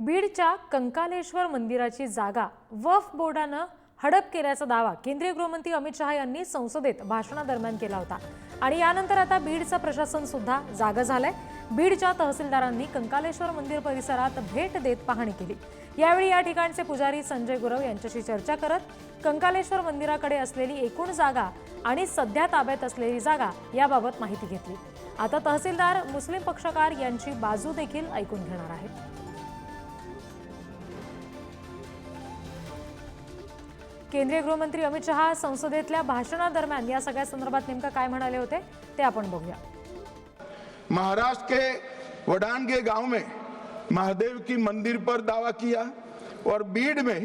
बीडच्या कंकालेश्वर मंदिराची जागा वक्फ बोर्डानं हडप केल्याचा दावा केंद्रीय गृहमंत्री अमित शहा यांनी संसदेत भाषणादरम्यान केला होता आणि यानंतर आता बीडचं प्रशासन सुद्धा जागं झालंय। बीडच्या तहसीलदारांनी कंकालेश्वर मंदिर परिसरात भेट देत पाहणी केली। यावेळी या ठिकाणचे पुजारी संजय गुरव यांच्याशी चर्चा करत कंकालेश्वर मंदिराकडे असलेली एकूण जागा आणि सध्या ताब्यात असलेली जागा याबाबत माहिती घेतली। आता तहसीलदार मुस्लिम पक्षकार यांची बाजू देखील ऐकून घेणार आहेत। केंद्रीय गृहमंत्री अमित शहा संसदेतल्या भाषणादरम्यान या सगळ्या संदर्भात नेमका काय म्हणाले होते ते आपण बघूया। महाराष्ट्र के वडानगे गांव में महादेव की मंदिर पर दावा किया और बीड में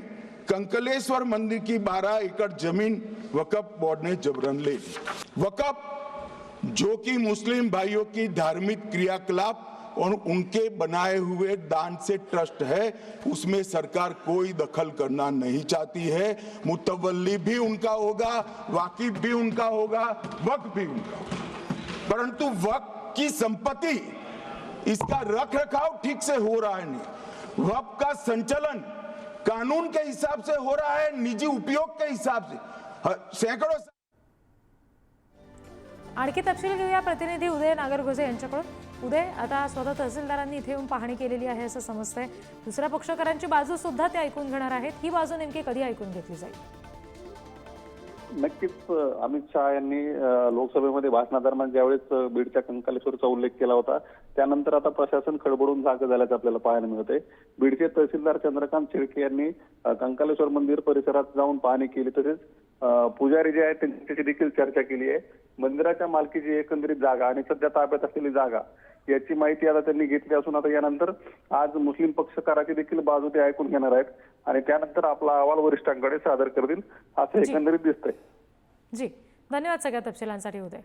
कंकलेश्वर मंदिर की 12 एकड़ जमीन वक्फ बोर्ड ने जबरन ले ली। वक्फ जो कि मुस्लिम भाइयों की धार्मिक क्रियाकलाप और उनके बनाए हुए दान से ट्रस्ट है, उसमें सरकार कोई दखल करना नहीं चाहती है। मुतवल्ली भी उनका होगा, वाकिफ भी उनका होगा, वक्फ भी उनका होगा, परंतु वक्फ की संपत्ति इसका रख रखाव ठीक से हो रहा है नहीं। वक्फ का संचालन कानून के हिसाब से हो रहा है, निजी उपयोग के हिसाब से। सैकड़ों आणखी तपशील घेऊया प्रतिनिधी उदय नागरगोजे यांच्याकडून। उदय, आता स्वतः तहसीलदारांनी इथे येऊन पाहणी केलेली आहे असं समजतंय। दुसऱ्या पक्षकारांची बाजू सुद्धा ते ऐकून घेणार आहेत। ही बाजू नेमकी कधी ऐकून घेतली जाईल? नक्कीच अमित शहा यांनी लोकसभेमध्ये भाषणादरम्यान ज्यावेळेस बीडच्या कंकालेश्वरचा उल्लेख केला होता त्यानंतर आता प्रशासन खडबडून जागे झाल्याचं आपल्याला पाहायला मिळते। बीडचे तहसीलदार चंद्रकांत शेळके यांनी कंकालेश्वर मंदिर परिसरात जाऊन पाहणी केली, तसेच पुजारी जे आहेत त्यांच्याशी देखील चर्चा केली आहे। मंदिराच्या मालकीची एकंदरीत जागा आणि सध्या ताब्यात असलेली जागा याची माहिती आता त्यांनी घेतली असून आता यानंतर आज मुस्लिम पक्षकाराची देखील बाजू ते ऐकून घेणार आहेत आणि त्यानंतर आपला अहवाल वरिष्ठांकडे सादर करतील असं एकंदरीत दिसतंय। जी, धन्यवाद सगळ्या तपशिलांसाठी उदय।